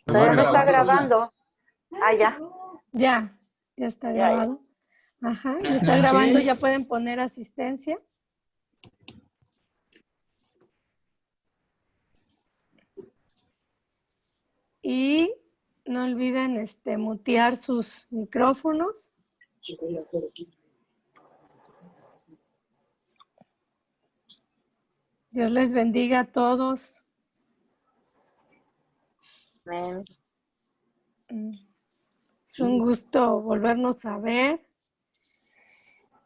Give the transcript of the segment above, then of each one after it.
Todavía no está grabando. Ah, ya. Ya está grabado. Ajá, ya está grabando, ya pueden poner asistencia. Y no olviden mutear sus micrófonos. Dios les bendiga a todos. Amén. Es un gusto volvernos a ver.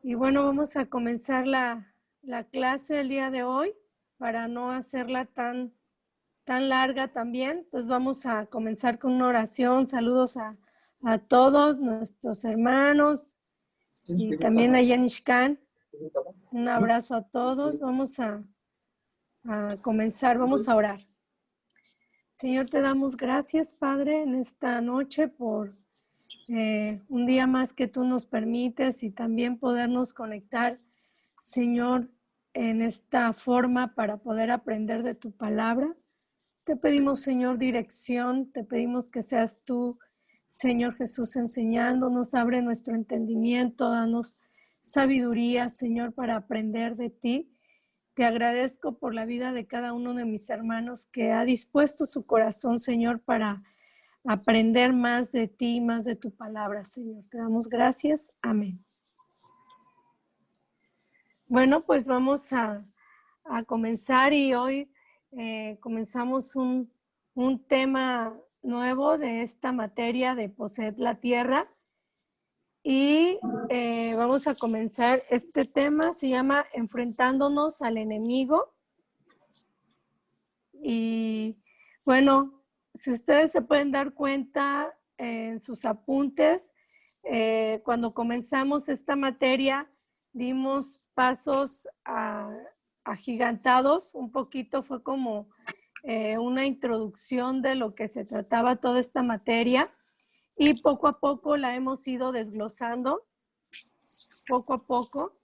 Y bueno, vamos a comenzar la clase el día de hoy para no hacerla tan larga también. Pues vamos a comenzar con una oración. Saludos a todos nuestros hermanos y también a Yanishkan. Un abrazo a todos. Vamos a comenzar, vamos a orar. Señor, te damos gracias, Padre, en esta noche por un día más que tú nos permites y también podernos conectar, Señor, en esta forma para poder aprender de tu palabra. Te pedimos, Señor, dirección, te pedimos que seas tú, Señor Jesús, enseñándonos, abre nuestro entendimiento, danos sabiduría, Señor, para aprender de ti. Te agradezco por la vida de cada uno de mis hermanos que ha dispuesto su corazón, Señor, para aprender más de ti, más de tu palabra, Señor. Te damos gracias. Amén. Bueno, pues vamos a comenzar y hoy comenzamos un tema nuevo de esta materia de poseer la tierra y vamos a comenzar este tema, se llama Enfrentándonos al enemigo. Y bueno, si ustedes se pueden dar cuenta en sus apuntes, cuando comenzamos esta materia dimos pasos agigantados, un poquito fue como una introducción de lo que se trataba toda esta materia y poco a poco la hemos ido desglosando, poco a poco.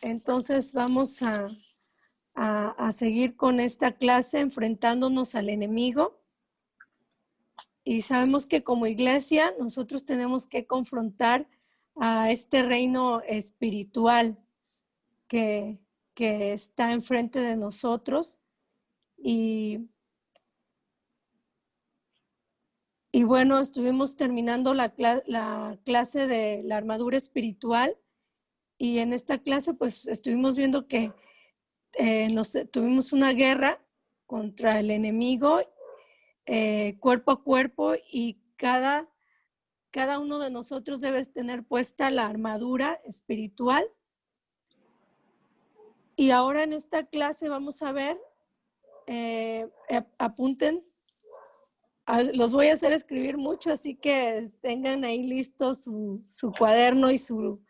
Entonces vamos a seguir con esta clase enfrentándonos al enemigo. Y sabemos que como iglesia nosotros tenemos que confrontar a este reino espiritual que está enfrente de nosotros. Y bueno, estuvimos terminando la clase de la armadura espiritual y en esta clase pues estuvimos viendo que tuvimos una guerra contra el enemigo cuerpo a cuerpo y cada uno de nosotros debe tener puesta la armadura espiritual. Y ahora en esta clase vamos a ver, apunten, los voy a hacer escribir mucho, así que tengan ahí listo su cuaderno y su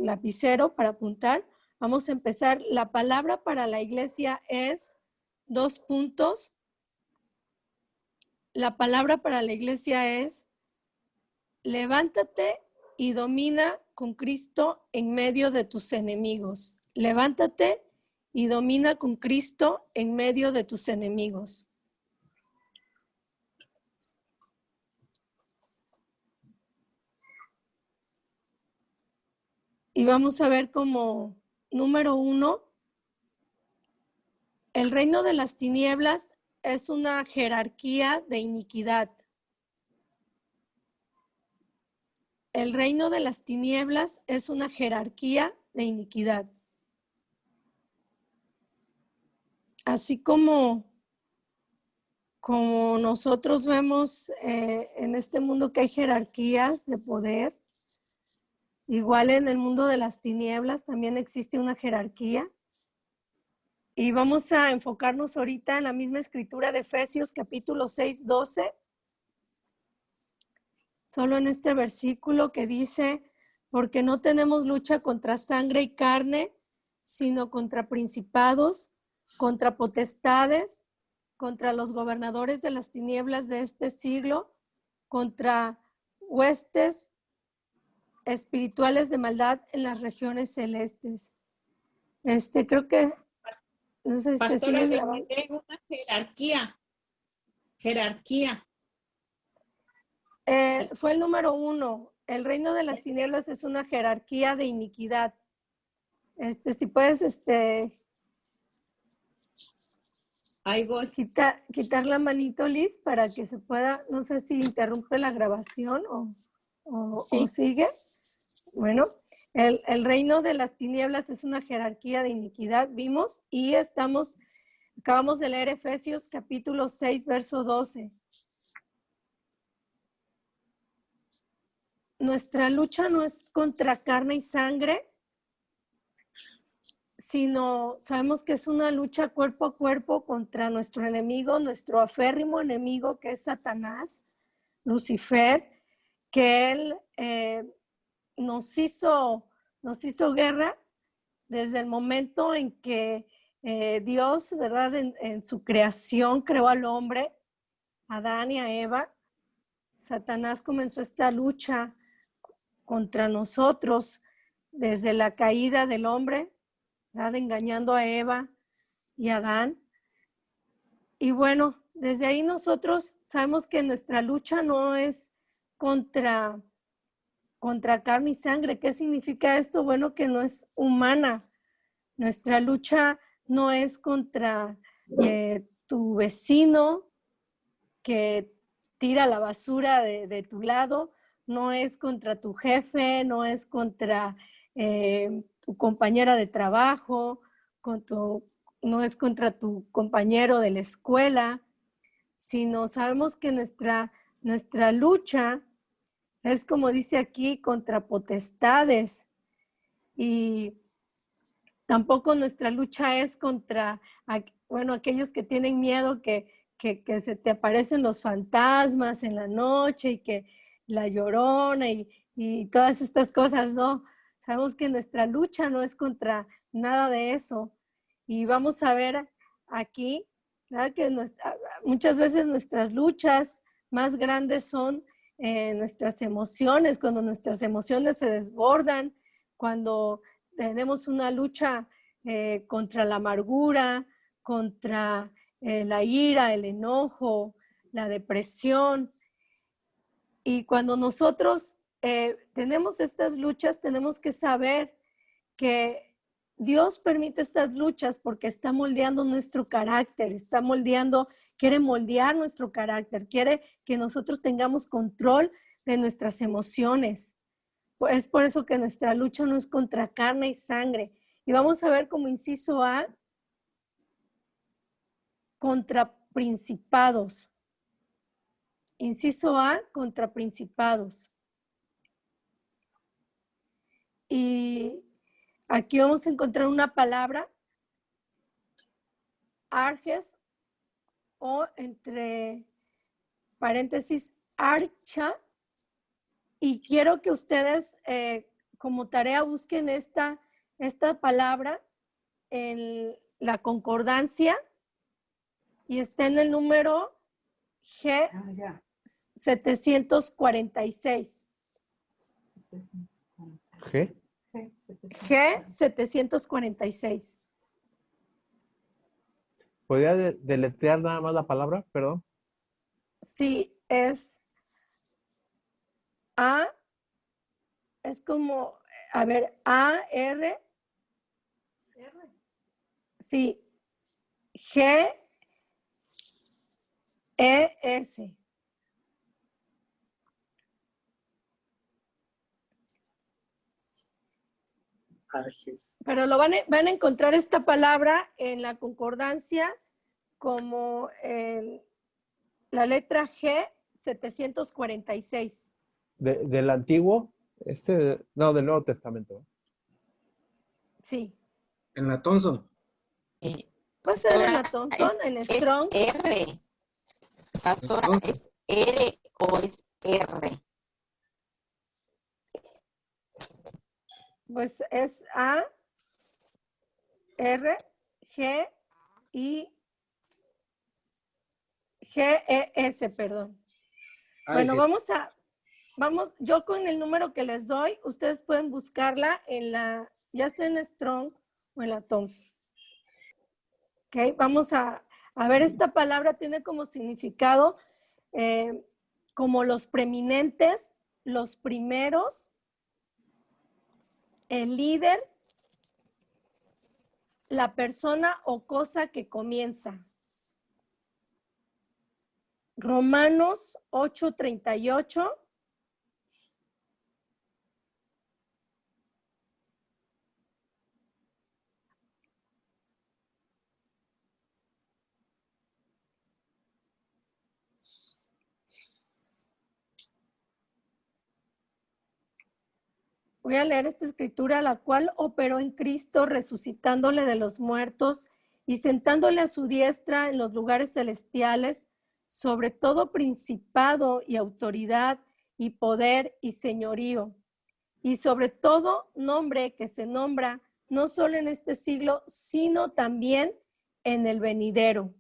lapicero para apuntar. Vamos a empezar. La palabra para la iglesia es 2 puntos. La palabra para la iglesia es: levántate y domina con Cristo en medio de tus enemigos. Levántate y domina con Cristo en medio de tus enemigos. Y vamos a ver como número 1, el reino de las tinieblas es una jerarquía de iniquidad. El reino de las tinieblas es una jerarquía de iniquidad. Así como nosotros vemos en este mundo que hay jerarquías de poder, igual en el mundo de las tinieblas también existe una jerarquía. Y vamos a enfocarnos ahorita en la misma escritura de Efesios capítulo 6, 12. Solo en este versículo que dice: porque no tenemos lucha contra sangre y carne, sino contra principados, contra potestades, contra los gobernadores de las tinieblas de este siglo, contra huestes espirituales de maldad en las regiones celestes. Creo que no sé si Pastora, sigue es una jerarquía. Jerarquía. Fue el número 1. El reino de las tinieblas es una jerarquía de iniquidad. Si puedes, Ahí voy. quitar la manito, Liz, para que se pueda, no sé si interrumpe la grabación Sí. o sigue. Bueno, el reino de las tinieblas es una jerarquía de iniquidad, vimos, y acabamos de leer Efesios capítulo 6, verso 12. Nuestra lucha no es contra carne y sangre, sino sabemos que es una lucha cuerpo a cuerpo contra nuestro enemigo, nuestro aférrimo enemigo, que es Satanás, Lucifer, que él nos hizo guerra desde el momento en que Dios, ¿verdad? En su creación creó al hombre, a Adán y a Eva. Satanás comenzó esta lucha contra nosotros desde la caída del hombre, ¿verdad? Engañando a Eva y a Adán. Y bueno, desde ahí nosotros sabemos que nuestra lucha no es contra carne y sangre. ¿Qué significa esto? Bueno, que no es humana. Nuestra lucha no es contra tu vecino que tira la basura de tu lado, no es contra tu jefe, no es contra tu compañera de trabajo, no es contra tu compañero de la escuela, sino sabemos que nuestra lucha es, como dice aquí, contra potestades. Y tampoco nuestra lucha es contra, aquellos que tienen miedo que se te aparecen los fantasmas en la noche y que la Llorona y todas estas cosas, ¿no? Sabemos que nuestra lucha no es contra nada de eso. Y vamos a ver aquí, ¿verdad? Que muchas veces nuestras luchas más grandes son nuestras emociones, cuando nuestras emociones se desbordan, cuando tenemos una lucha contra la amargura, contra la ira, el enojo, la depresión. Y cuando nosotros tenemos estas luchas, tenemos que saber que Dios permite estas luchas porque está moldeando nuestro carácter, quiere moldear nuestro carácter, quiere que nosotros tengamos control de nuestras emociones. Es por eso que nuestra lucha no es contra carne y sangre. Y vamos a ver como inciso A, contra principados. Inciso A, contra principados. Y aquí vamos a encontrar una palabra, arges, o entre paréntesis, archa. Y quiero que ustedes como tarea busquen esta palabra en la concordancia y está en el número G746. G746. ¿Podría deletrear nada más la palabra? Perdón. Sí, es A, es como, a ver, A, R. Sí, G, E, S. Pero van a encontrar esta palabra en la concordancia como la letra G 746. ¿Del Antiguo? No, del Nuevo Testamento. Sí. En la Thomson. Puede ser en la Thomson, en Strong. Es R. Pastora, ¿es R o es R? Pues es A, R, G y G, E, S, perdón. Bueno, vamos, yo con el número que les doy, ustedes pueden buscarla ya sea en Strong o en la Thomson. Ok, vamos a A ver, esta palabra tiene como significado como los preeminentes, los primeros, el líder, la persona o cosa que comienza. Romanos 8:38. Voy a leer esta escritura, la cual operó en Cristo, resucitándole de los muertos y sentándole a su diestra en los lugares celestiales, sobre todo principado y autoridad y poder y señorío, y sobre todo nombre que se nombra no solo en este siglo, sino también en el venidero.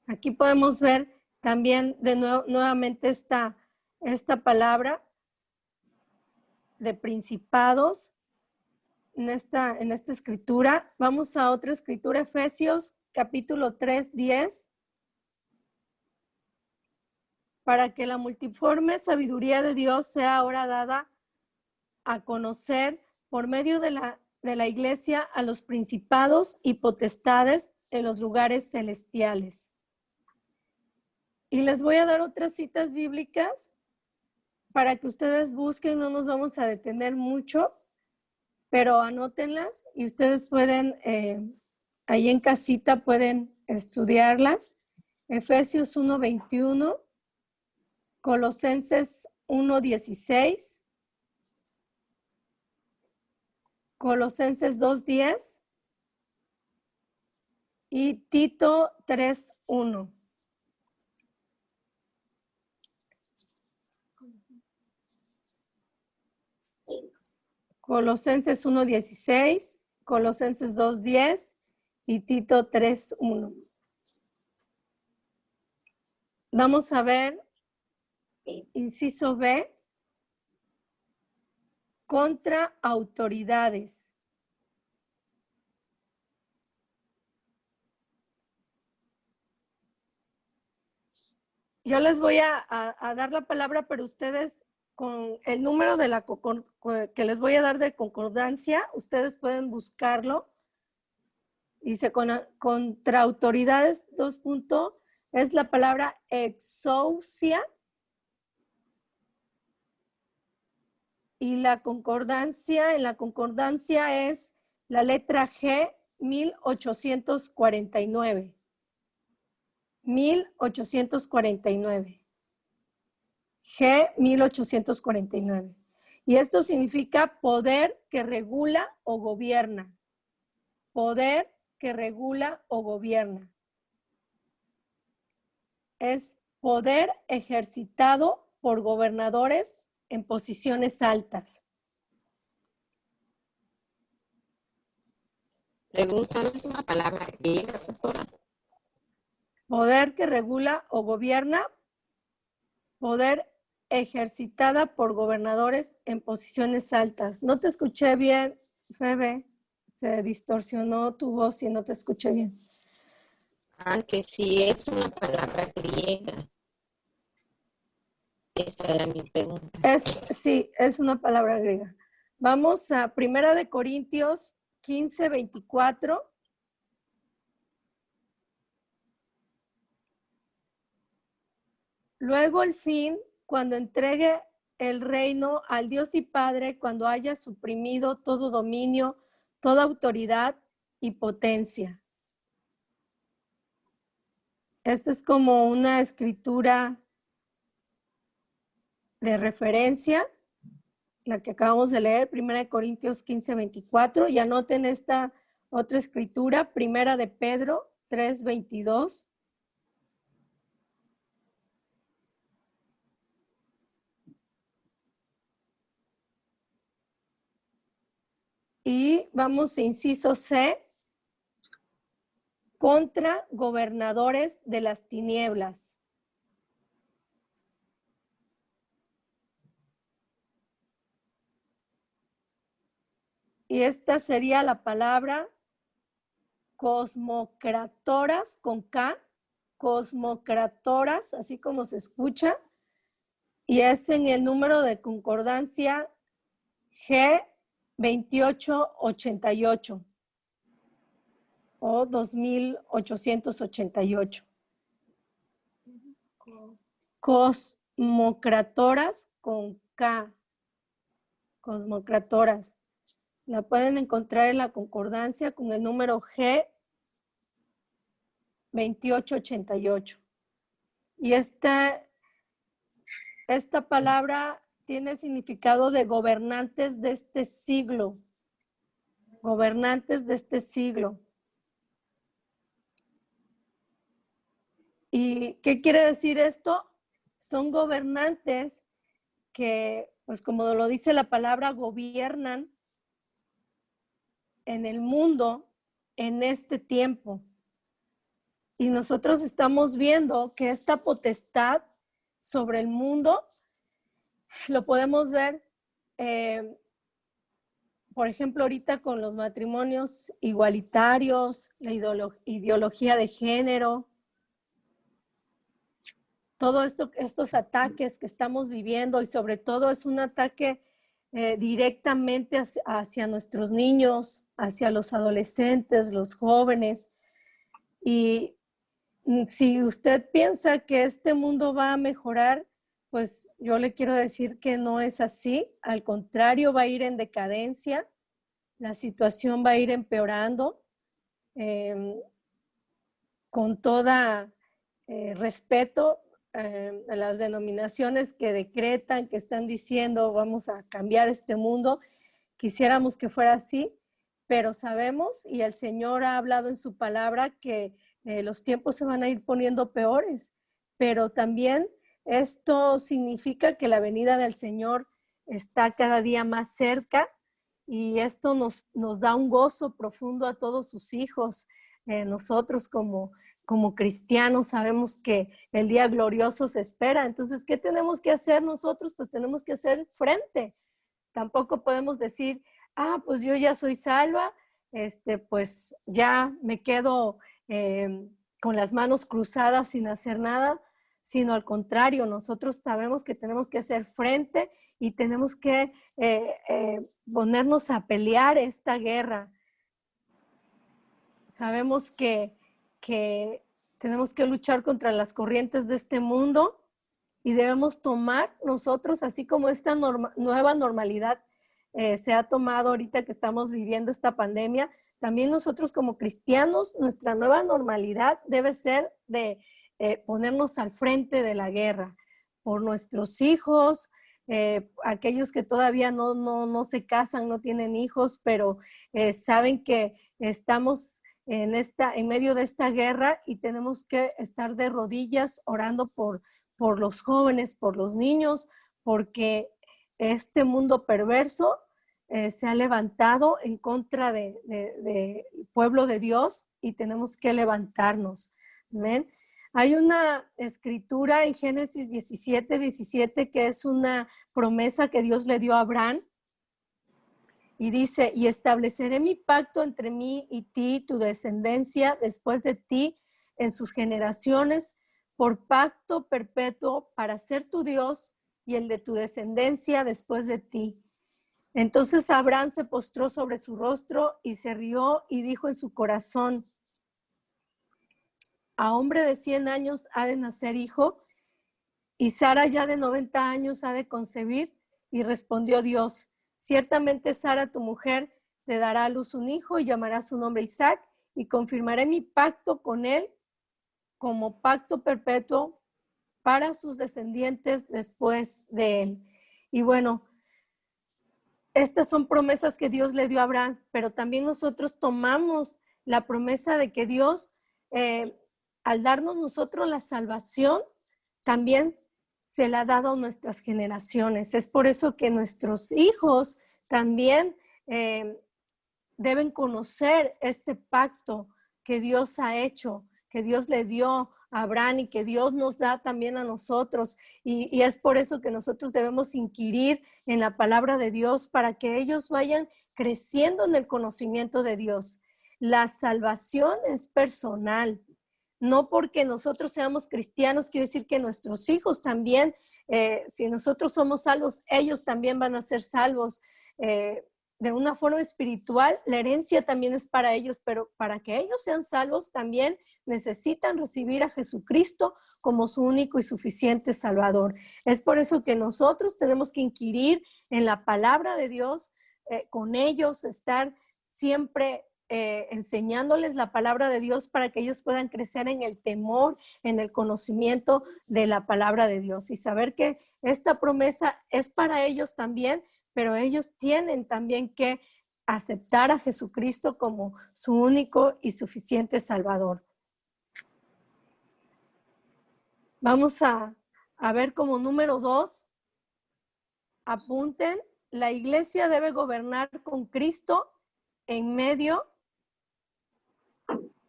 Aquí podemos ver también de nuevamente esta palabra de principados en esta escritura. Vamos a otra escritura, Efesios capítulo 3:10. Para que la multiforme sabiduría de Dios sea ahora dada a conocer por medio de la iglesia a los principados y potestades en los lugares celestiales. Y les voy a dar otras citas bíblicas para que ustedes busquen, no nos vamos a detener mucho, pero anótenlas y ustedes pueden, ahí en casita pueden estudiarlas. Efesios 1:21, Colosenses 1:16, Colosenses 2:10 y Tito 3:1. Colosenses 1:16, Colosenses 2:10 y Tito 3:1. Vamos a ver, inciso B, contra autoridades. Yo les voy a dar la palabra, pero ustedes con el número de la que les voy a dar de concordancia, ustedes pueden buscarlo. Dice contra autoridades, 2 puntos, es la palabra exousia. Y la concordancia, en la concordancia es la letra G, 1849. 1849. G, 1849. Y esto significa poder que regula o gobierna. Poder que regula o gobierna. Es poder ejercitado por gobernadores en posiciones altas. Pregunta, ¿no es una palabra griega, pastora? Poder que regula o gobierna, poder ejercitada por gobernadores en posiciones altas. No te escuché bien, Febe. Se distorsionó tu voz y no te escuché bien. Que sí es una palabra griega. Esa era mi pregunta. Sí, es una palabra griega. Vamos a 1 Corintios 15:24. Luego el fin, cuando entregue el reino al Dios y Padre, cuando haya suprimido todo dominio, toda autoridad y potencia. Esta es como una escritura de referencia, la que acabamos de leer, 1 Corintios 15:24, y anoten esta otra escritura, 1 de Pedro 3:22. Y vamos a inciso C, contra gobernadores de las tinieblas. Y esta sería la palabra cosmocratoras con K, cosmocratoras, así como se escucha, y es en el número de concordancia G2888 o 2888. Cosmocratoras con K. Cosmocratoras. La pueden encontrar en la concordancia con el número G2888. Y esta palabra tiene el significado de gobernantes de este siglo. Gobernantes de este siglo. ¿Y qué quiere decir esto? Son gobernantes que, pues como lo dice la palabra, gobiernan en el mundo en este tiempo. Y nosotros estamos viendo que esta potestad sobre el mundo lo podemos ver, por ejemplo, ahorita con los matrimonios igualitarios, la ideología de género, todos estos ataques que estamos viviendo, y sobre todo es un ataque directamente hacia nuestros niños, hacia los adolescentes, los jóvenes. Y si usted piensa que este mundo va a mejorar, pues yo le quiero decir que no es así. Al contrario, va a ir en decadencia, la situación va a ir empeorando. Con todo respeto a las denominaciones que decretan, que están diciendo vamos a cambiar este mundo, quisiéramos que fuera así, pero sabemos, y el Señor ha hablado en su palabra, que los tiempos se van a ir poniendo peores, pero también esto significa que la venida del Señor está cada día más cerca, y esto nos da un gozo profundo a todos sus hijos. Nosotros como cristianos sabemos que el día glorioso se espera. Entonces, ¿qué tenemos que hacer nosotros? Pues tenemos que hacer frente. Tampoco podemos decir, pues yo ya soy salva, pues ya me quedo con las manos cruzadas sin hacer nada, sino al contrario, nosotros sabemos que tenemos que hacer frente y tenemos que ponernos a pelear esta guerra. Sabemos que tenemos que luchar contra las corrientes de este mundo y debemos tomar nosotros, así como esta nueva normalidad se ha tomado ahorita que estamos viviendo esta pandemia, también nosotros como cristianos, nuestra nueva normalidad debe ser de ponernos al frente de la guerra por nuestros hijos, aquellos que todavía no se casan, no tienen hijos, pero saben que estamos en medio de esta guerra y tenemos que estar de rodillas orando por los jóvenes, por los niños, porque este mundo perverso se ha levantado en contra del pueblo de Dios y tenemos que levantarnos. Amén. Hay una escritura en Génesis 17:17 que es una promesa que Dios le dio a Abraham. Y dice, y estableceré mi pacto entre mí y ti, tu descendencia después de ti, en sus generaciones, por pacto perpetuo para ser tu Dios y el de tu descendencia después de ti. Entonces Abraham se postró sobre su rostro y se rió y dijo en su corazón, a hombre de 100 años ha de nacer hijo, y Sara ya de 90 años ha de concebir. Y respondió Dios, ciertamente Sara, tu mujer, le dará a luz un hijo y llamará su nombre Isaac, y confirmaré mi pacto con él como pacto perpetuo para sus descendientes después de él. Y bueno, estas son promesas que Dios le dio a Abraham, pero también nosotros tomamos la promesa de que Dios, al darnos nosotros la salvación, también se la ha dado a nuestras generaciones. Es por eso que nuestros hijos también deben conocer este pacto que Dios ha hecho, que Dios le dio a Abraham y que Dios nos da también a nosotros. Y es por eso que nosotros debemos inquirir en la palabra de Dios para que ellos vayan creciendo en el conocimiento de Dios. La salvación es personal. No porque nosotros seamos cristianos quiere decir que nuestros hijos también, si nosotros somos salvos, ellos también van a ser salvos. De una forma espiritual, la herencia también es para ellos, pero para que ellos sean salvos también necesitan recibir a Jesucristo como su único y suficiente Salvador. Es por eso que nosotros tenemos que inquirir en la palabra de Dios, con ellos, estar siempre enseñándoles la palabra de Dios para que ellos puedan crecer en el temor, en el conocimiento de la palabra de Dios y saber que esta promesa es para ellos también, pero ellos tienen también que aceptar a Jesucristo como su único y suficiente Salvador. Vamos a ver como número 2, apunten, la iglesia debe gobernar con Cristo en medio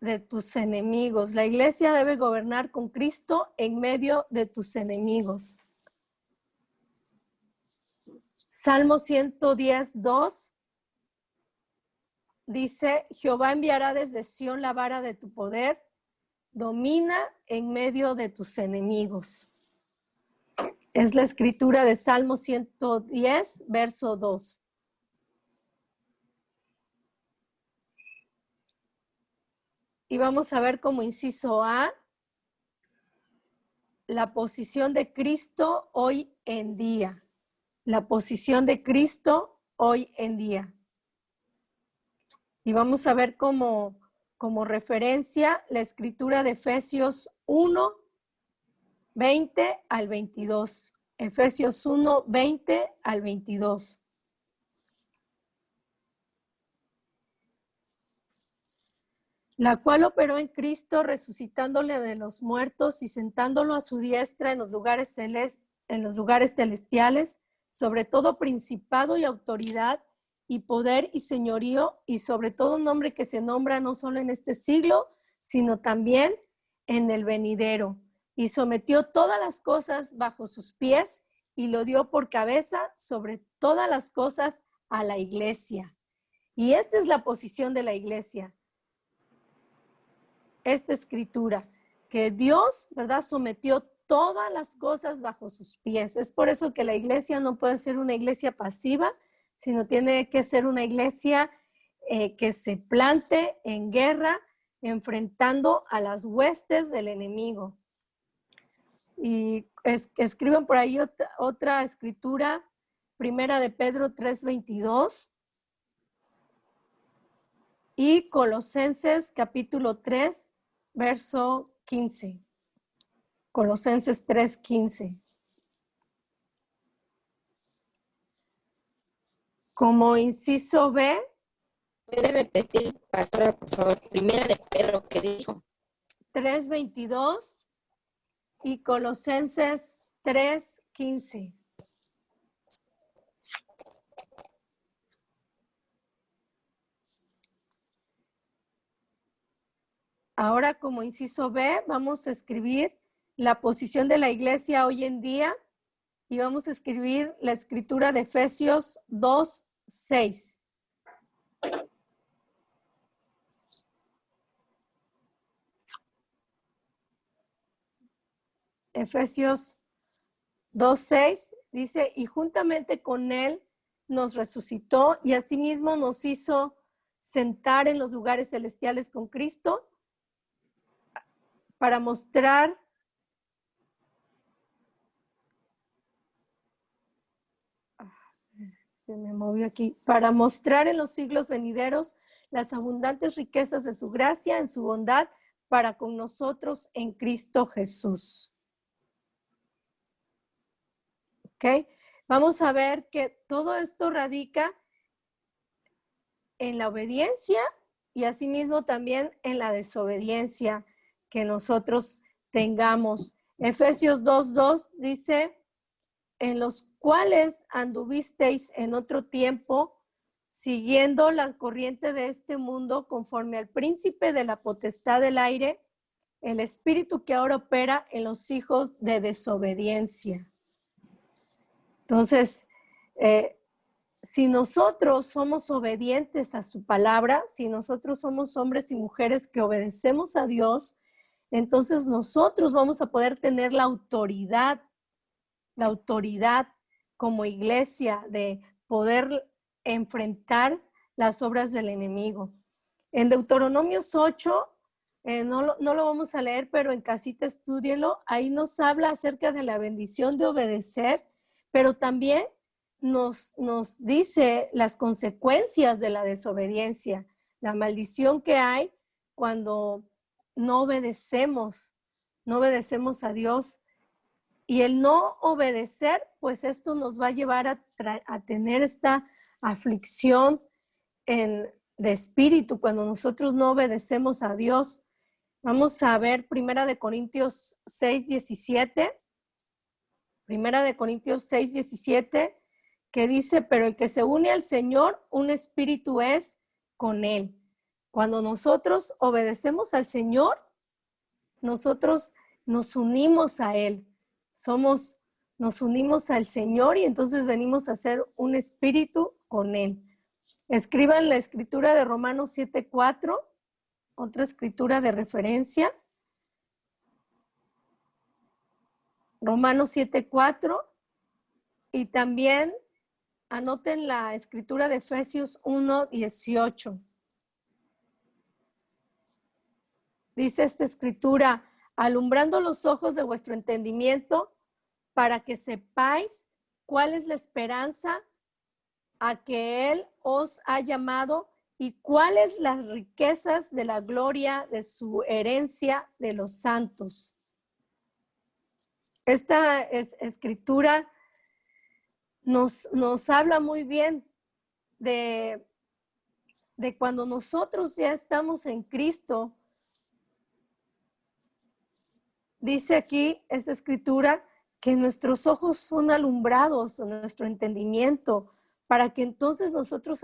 de tus enemigos. La iglesia debe gobernar con Cristo en medio de tus enemigos. Salmo 110:2 dice, Jehová enviará desde Sión la vara de tu poder, domina en medio de tus enemigos. Es la escritura de Salmo 110, verso 2. Y vamos a ver como inciso A, la posición de Cristo hoy en día. La posición de Cristo hoy en día. Y vamos a ver como referencia la escritura de Efesios 1, 20 al 22. Efesios 1, 20 al 22. La cual operó en Cristo, resucitándole de los muertos y sentándolo a su diestra en los lugares celestiales, sobre todo principado y autoridad y poder y señorío, y sobre todo nombre que se nombra no solo en este siglo, sino también en el venidero. Y sometió todas las cosas bajo sus pies y lo dio por cabeza sobre todas las cosas a la iglesia. Y esta es la posición de la iglesia. Esta escritura, que Dios, ¿verdad?, sometió todas las cosas bajo sus pies. Es por eso que la iglesia no puede ser una iglesia pasiva, sino tiene que ser una iglesia que se plante en guerra, enfrentando a las huestes del enemigo. Y escriben por ahí otra escritura, Primera de Pedro 3:22 y Colosenses capítulo 3, verso 15. Colosenses 3:15. Como inciso B. ¿Puede repetir, pastora, por favor? Primera de Pedro, ¿qué dijo? 3:22 y Colosenses 3:15. Ahora, como inciso B, vamos a escribir la posición de la iglesia hoy en día y vamos a escribir la escritura de Efesios 2:6. Efesios 2:6 dice, y juntamente con él nos resucitó y asimismo nos hizo sentar en los lugares celestiales con Cristo para mostrar se me movió aquí, para mostrar en los siglos venideros las abundantes riquezas de su gracia en su bondad para con nosotros en Cristo Jesús. ¿Ok? Vamos a ver que todo esto radica en la obediencia y asimismo también en la desobediencia que nosotros tengamos. Efesios 2:2 dice, en los cuales anduvisteis en otro tiempo, siguiendo la corriente de este mundo, conforme al príncipe de la potestad del aire, el espíritu que ahora opera en los hijos de desobediencia. Entonces, si nosotros somos obedientes a su palabra, si nosotros somos hombres y mujeres que obedecemos a Dios, entonces nosotros vamos a poder tener la autoridad como iglesia de poder enfrentar las obras del enemigo. En Deuteronomios 8, no lo vamos a leer, pero en casita estúdienlo. Ahí nos habla acerca de la bendición de obedecer, pero también nos dice las consecuencias de la desobediencia, la maldición que hay cuando no obedecemos a Dios. Y el no obedecer, pues esto nos va a llevar a tener esta aflicción de espíritu cuando nosotros no obedecemos a Dios. Vamos a ver 1 Corintios 6:17. 1 Corintios 6:17, que dice, pero el que se une al Señor, un espíritu es con él. Cuando nosotros obedecemos al Señor, nosotros nos unimos a él. Nos unimos al Señor y entonces venimos a ser un espíritu con él. Escriban la escritura de Romanos 7:4, otra escritura de referencia. Romanos 7:4, y también anoten la escritura de Efesios 1:18. Dice esta escritura, alumbrando los ojos de vuestro entendimiento, para que sepáis cuál es la esperanza a que Él os ha llamado y cuáles las riquezas de la gloria de su herencia de los santos. Esta escritura nos habla muy bien de cuando nosotros ya estamos en Cristo. Dice aquí esta escritura que nuestros ojos son alumbrados, nuestro entendimiento, para que entonces nosotros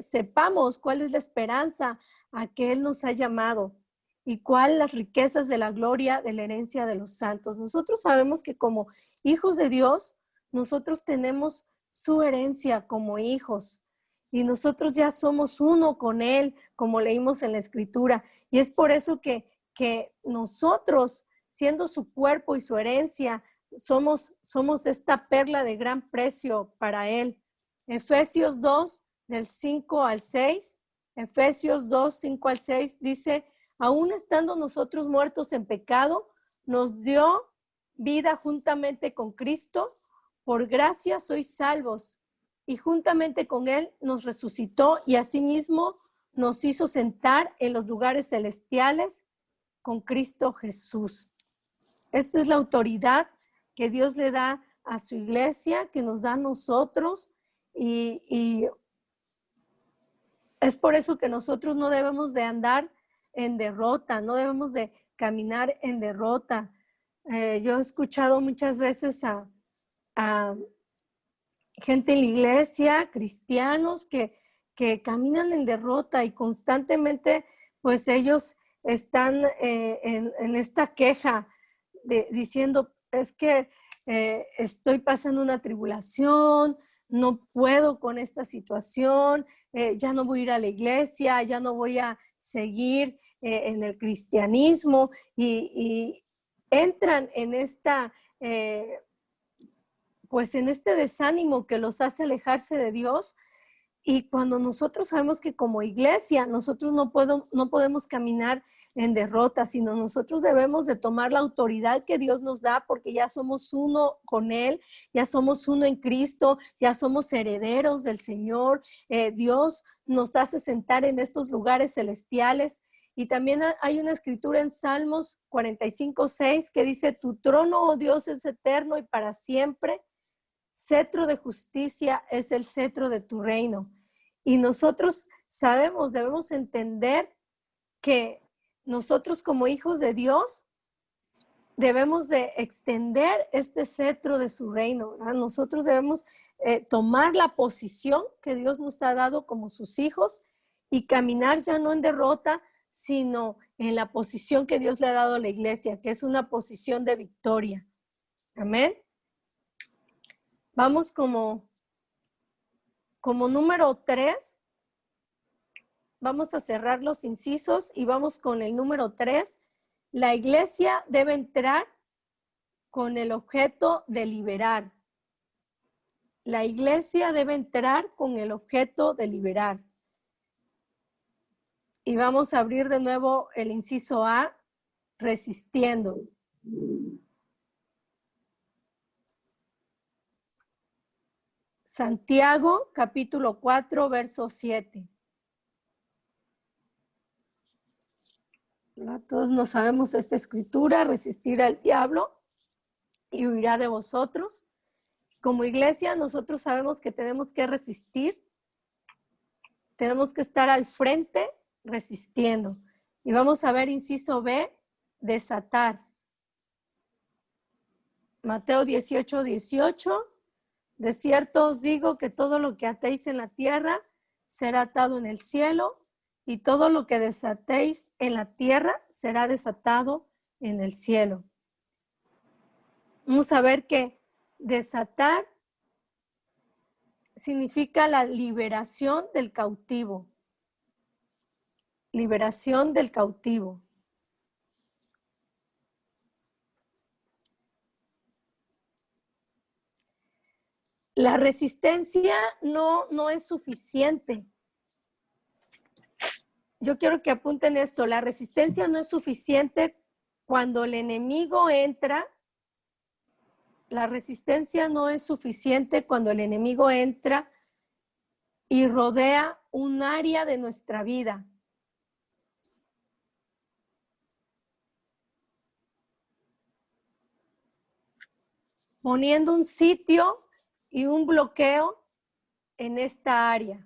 sepamos cuál es la esperanza a que Él nos ha llamado y cuáles las riquezas de la gloria de la herencia de los santos. Nosotros sabemos que como hijos de Dios, nosotros tenemos su herencia como hijos y nosotros ya somos uno con Él, como leímos en la escritura. Y es por eso que nosotros, siendo su cuerpo y su herencia, somos esta perla de gran precio para Él. Efesios 2, del 5 al 6, Efesios 2, 5 al 6, dice, aún estando nosotros muertos en pecado, nos dio vida juntamente con Cristo, por gracia sois salvos, y juntamente con Él nos resucitó y asimismo nos hizo sentar en los lugares celestiales con Cristo Jesús. Esta es la autoridad que Dios le da a su iglesia, que nos da a nosotros, y es por eso que nosotros no debemos de andar en derrota, no debemos de caminar en derrota. Yo he escuchado muchas veces a gente en la iglesia, cristianos, que caminan en derrota y constantemente, pues ellos están en esta queja diciendo, es que estoy pasando una tribulación, no puedo con esta situación, ya no voy a ir a la iglesia, ya no voy a seguir en el cristianismo y entran en esta, pues en este desánimo que los hace alejarse de Dios. Y cuando nosotros sabemos que como iglesia nosotros no podemos caminar en derrota, sino nosotros debemos de tomar la autoridad que Dios nos da porque ya somos uno con Él, ya somos uno en Cristo, ya somos herederos del Señor. Dios nos hace sentar en estos lugares celestiales. Y también hay una escritura en Salmos 45:6 que dice, tu trono, oh Dios, es eterno y para siempre. Cetro de justicia es el cetro de tu reino. Y nosotros sabemos, debemos entender que nosotros como hijos de Dios debemos de extender este cetro de su reino, ¿verdad? Nosotros debemos tomar la posición que Dios nos ha dado como sus hijos y caminar ya no en derrota, sino en la posición que Dios le ha dado a la iglesia, que es una posición de victoria. Amén. Vamos como número 3. Vamos a cerrar los incisos y vamos con el número 3. La iglesia debe entrar con el objeto de liberar. La iglesia debe entrar con el objeto de liberar. Y vamos a abrir de nuevo el inciso A, resistiendo. Santiago, capítulo 4, verso 7. Todos no sabemos esta escritura, resistir al diablo y huirá de vosotros. Como iglesia, nosotros sabemos que tenemos que resistir, tenemos que estar al frente resistiendo. Y vamos a ver inciso B, desatar. Mateo 18, 18. De cierto os digo que todo lo que atéis en la tierra será atado en el cielo, y todo lo que desatéis en la tierra será desatado en el cielo. Vamos a ver que desatar significa la liberación del cautivo. Liberación del cautivo. La resistencia no es suficiente. Yo quiero que apunten esto. La resistencia no es suficiente cuando el enemigo entra. La resistencia no es suficiente cuando el enemigo entra y rodea un área de nuestra vida. Poniendo un sitio y un bloqueo en esta área.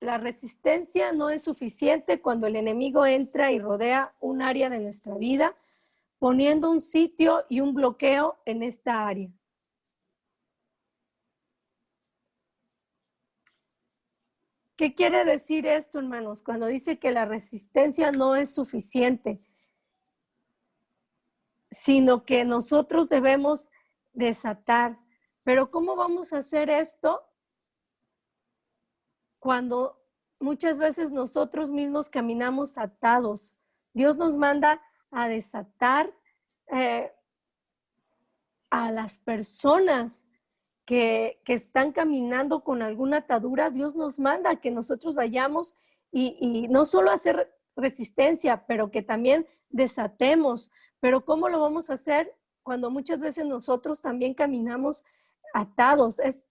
La resistencia no es suficiente cuando el enemigo entra y rodea un área de nuestra vida, poniendo un sitio y un bloqueo en esta área. ¿Qué quiere decir esto, hermanos? Cuando dice que la resistencia no es suficiente, sino que nosotros debemos desatar. Pero ¿cómo vamos a hacer esto cuando muchas veces nosotros mismos caminamos atados? Dios nos manda a desatar a las personas que están caminando con alguna atadura. Dios nos manda a que nosotros vayamos y no solo hacer resistencia, pero que también desatemos. Pero ¿cómo lo vamos a hacer cuando muchas veces nosotros también caminamos atados? Es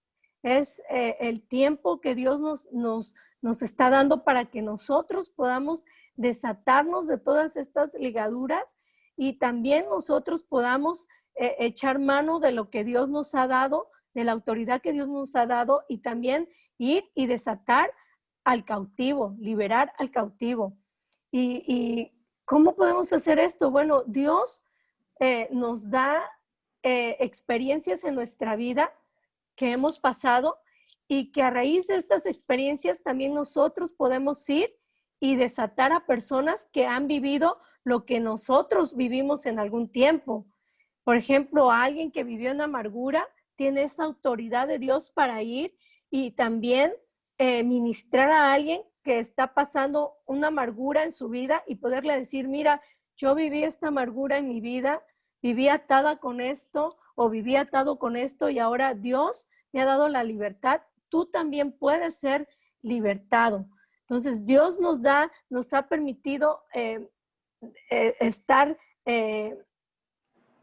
el tiempo que Dios nos está dando para que nosotros podamos desatarnos de todas estas ligaduras y también nosotros podamos echar mano de lo que Dios nos ha dado, de la autoridad que Dios nos ha dado, y también ir y desatar al cautivo, liberar al cautivo. ¿Y cómo podemos hacer esto? Bueno, Dios nos da experiencias en nuestra vida que hemos pasado y que a raíz de estas experiencias también nosotros podemos ir y desatar a personas que han vivido lo que nosotros vivimos en algún tiempo. Por ejemplo, alguien que vivió en amargura tiene esa autoridad de Dios para ir y también ministrar a alguien que está pasando una amargura en su vida y poderle decir, mira, yo viví esta amargura en mi vida, viví atada con esto o viví atado con esto y ahora Dios me ha dado la libertad. Tú también puedes ser libertado. Entonces, Dios nos ha permitido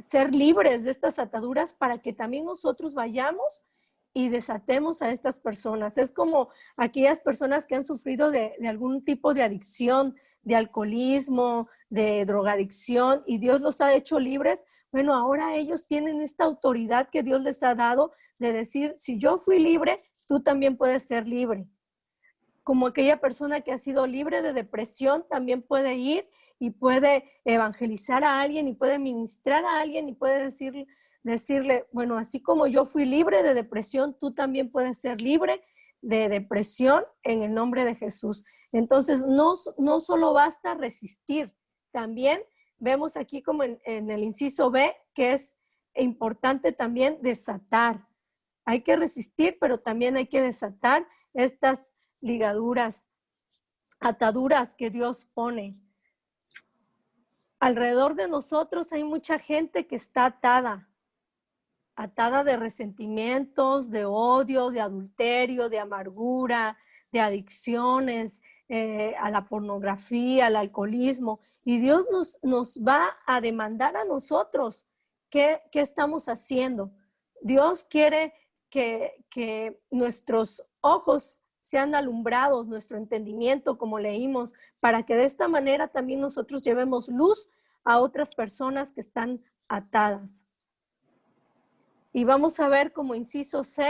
ser libres de estas ataduras para que también nosotros vayamos y desatemos a estas personas. Es como aquellas personas que han sufrido de algún tipo de adicción, de alcoholismo, de drogadicción, y Dios los ha hecho libres. Bueno, ahora ellos tienen esta autoridad que Dios les ha dado de decir, si yo fui libre, tú también puedes ser libre. Como aquella persona que ha sido libre de depresión también puede ir y puede evangelizar a alguien y puede ministrar a alguien y puede decirle, bueno, así como yo fui libre de depresión, tú también puedes ser libre de depresión en el nombre de Jesús. Entonces, no solo basta resistir, también vemos aquí como en el inciso B, que es importante también desatar. Hay que resistir, pero también hay que desatar estas ligaduras. ataduras que Dios pone. Alrededor de nosotros hay mucha gente que está atada de resentimientos, de odio, de adulterio, de amargura, de adicciones, a la pornografía, al alcoholismo. Y Dios nos va a demandar a nosotros qué estamos haciendo. Dios quiere que nuestros ojos sean alumbrados, nuestro entendimiento, como leímos, para que de esta manera también nosotros llevemos luz a otras personas que están atadas. Y vamos a ver como inciso C,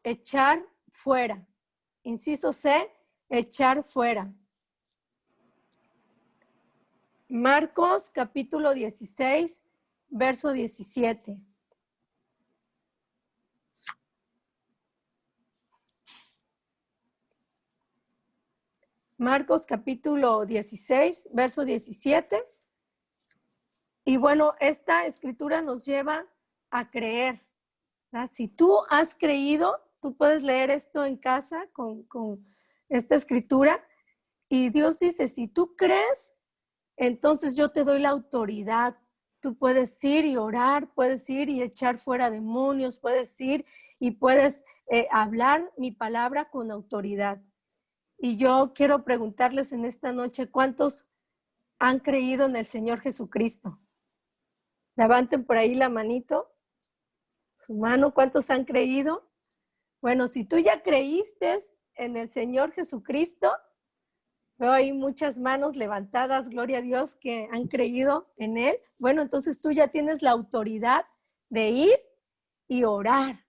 echar fuera. Inciso C, echar fuera. Marcos capítulo 16, verso 17. Marcos capítulo 16, verso 17. Y bueno, esta escritura nos lleva a creer. ¿Verdad? Si tú has creído, tú puedes leer esto en casa con esta escritura. Y Dios dice, si tú crees, entonces yo te doy la autoridad. Tú puedes ir y orar, puedes ir y echar fuera demonios, puedes ir y puedes hablar mi palabra con autoridad. Y yo quiero preguntarles en esta noche, ¿cuántos han creído en el Señor Jesucristo? Levanten por ahí la manito, su mano, ¿cuántos han creído? Bueno, si tú ya creíste en el Señor Jesucristo, veo ahí muchas manos levantadas, gloria a Dios, que han creído en Él. Bueno, entonces tú ya tienes la autoridad de ir y orar.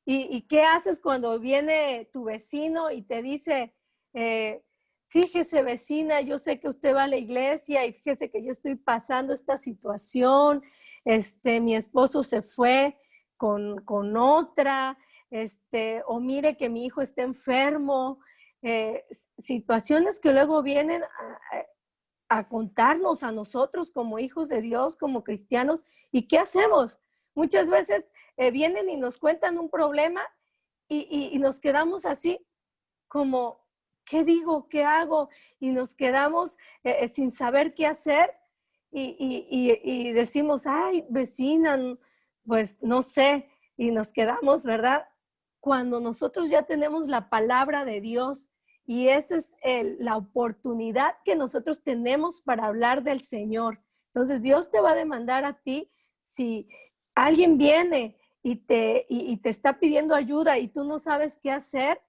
¿Y qué haces cuando viene tu vecino y te dice, fíjese vecina, yo sé que usted va a la iglesia y fíjese que yo estoy pasando esta situación, mi esposo se fue con otra, o mire que mi hijo está enfermo, situaciones que luego vienen a contarnos a nosotros como hijos de Dios, como cristianos, ¿y qué hacemos? Muchas veces vienen y nos cuentan un problema y nos quedamos así como, ¿qué digo? ¿Qué hago? Y nos quedamos sin saber qué hacer y decimos, ay, vecina, pues no sé, y nos quedamos, ¿verdad? Cuando nosotros ya tenemos la palabra de Dios y esa es la oportunidad que nosotros tenemos para hablar del Señor. Entonces Dios te va a demandar a ti si alguien viene y te está pidiendo ayuda y tú no sabes qué hacer,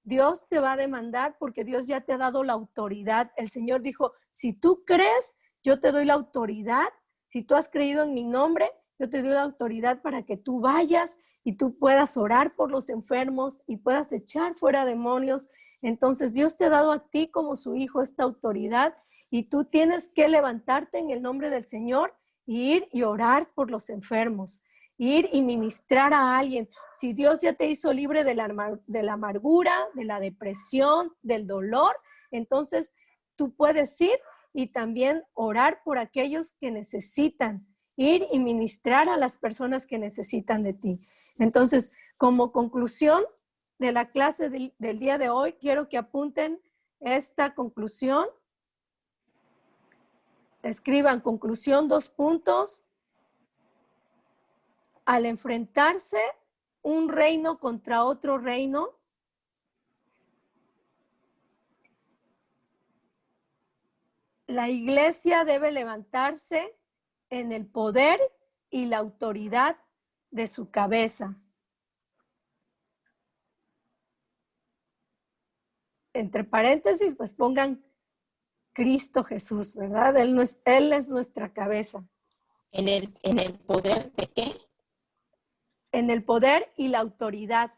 Dios te va a demandar porque Dios ya te ha dado la autoridad. El Señor dijo, si tú crees, yo te doy la autoridad. Si tú has creído en mi nombre, yo te doy la autoridad para que tú vayas y tú puedas orar por los enfermos y puedas echar fuera demonios. Entonces Dios te ha dado a ti como su hijo esta autoridad y tú tienes que levantarte en el nombre del Señor y ir y orar por los enfermos, ir y ministrar a alguien. Si Dios ya te hizo libre de la amargura, de la depresión, del dolor, entonces tú puedes ir y también orar por aquellos que necesitan, ir y ministrar a las personas que necesitan de ti. Entonces, como conclusión de la clase del día de hoy, quiero que apunten esta conclusión. Escriban conclusión, 2 puntos. Al enfrentarse un reino contra otro reino, la iglesia debe levantarse en el poder y la autoridad de su cabeza. Entre paréntesis, pues pongan Cristo Jesús, ¿verdad? Él es nuestra cabeza. ¿En el poder de qué? En el poder y la autoridad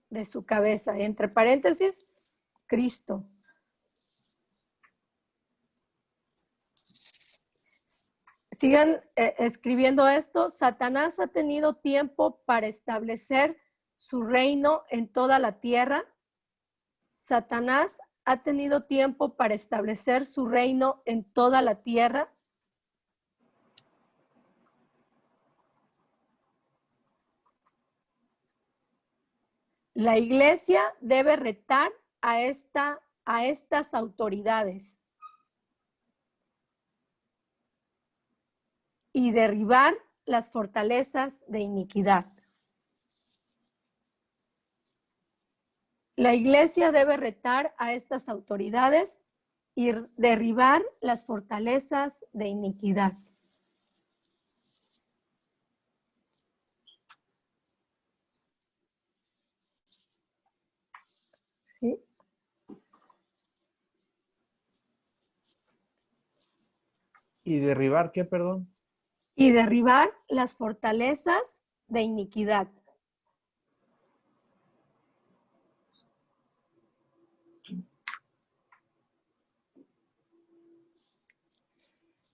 de su cabeza. Entre paréntesis, Cristo. Sigan escribiendo esto. Satanás ha tenido tiempo para establecer su reino en toda la tierra. Satanás ha tenido tiempo para establecer su reino en toda la tierra. La iglesia debe retar a esta a estas autoridades y derribar las fortalezas de iniquidad. La iglesia debe retar a estas autoridades y derribar las fortalezas de iniquidad. ¿Sí? ¿Y derribar qué, perdón? Y derribar las fortalezas de iniquidad.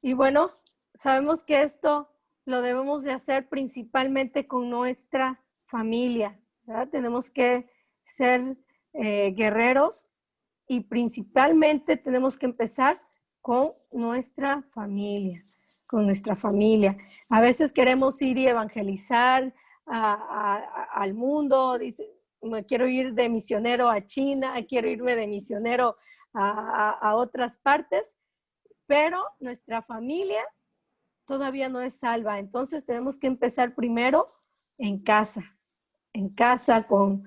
Y bueno, sabemos que esto lo debemos de hacer principalmente con nuestra familia, ¿verdad? Tenemos que ser guerreros y principalmente tenemos que empezar con nuestra familia, con nuestra familia. A veces queremos ir y evangelizar al mundo, dice, me quiero ir de misionero a China, quiero irme de misionero a otras partes, pero nuestra familia todavía no es salva. Entonces tenemos que empezar primero en casa con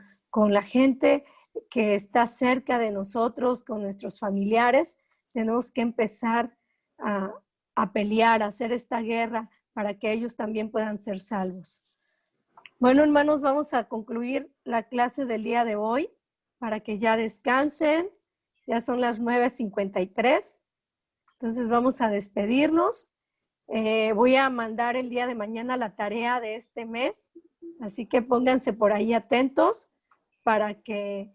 la gente que está cerca de nosotros, con nuestros familiares. Tenemos que empezar a pelear, a hacer esta guerra para que ellos también puedan ser salvos. Bueno, hermanos, vamos a concluir la clase del día de hoy para que ya descansen. Ya son las 9:53. Entonces vamos a despedirnos. Voy a mandar el día de mañana la tarea de este mes, así que pónganse por ahí atentos para que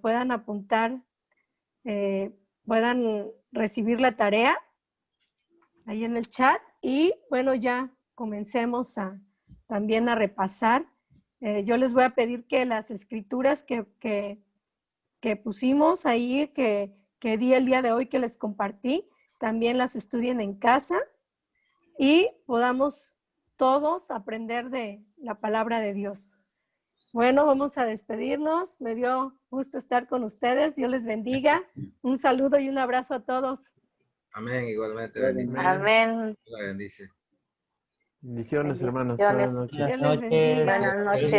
puedan apuntar, puedan recibir la tarea ahí en el chat y bueno, ya comencemos también a repasar. Yo les voy a pedir que las escrituras que pusimos ahí, que di el día de hoy, que les compartí, también las estudien en casa y podamos todos aprender de la palabra de Dios. Bueno, vamos a despedirnos. Me dio gusto estar con ustedes. Dios les bendiga. Un saludo y un abrazo a todos. Amén, igualmente. Bendiciones. Amén. La bendice. Bendiciones, hermanos. Bendiciones. Buenas noches. Dios les bendiga. Buenas noches.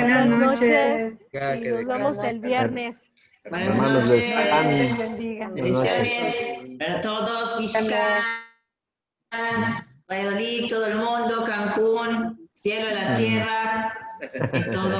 Buenas noches. Ya Y que nos vemos descansen. el viernes. Buenas Hermanos, noches. Dios les descansen. bendiga. Bendiciones para todos. Ixcán, Valladolid, todo el mundo, Cancún, cielo, la tierra, y todo.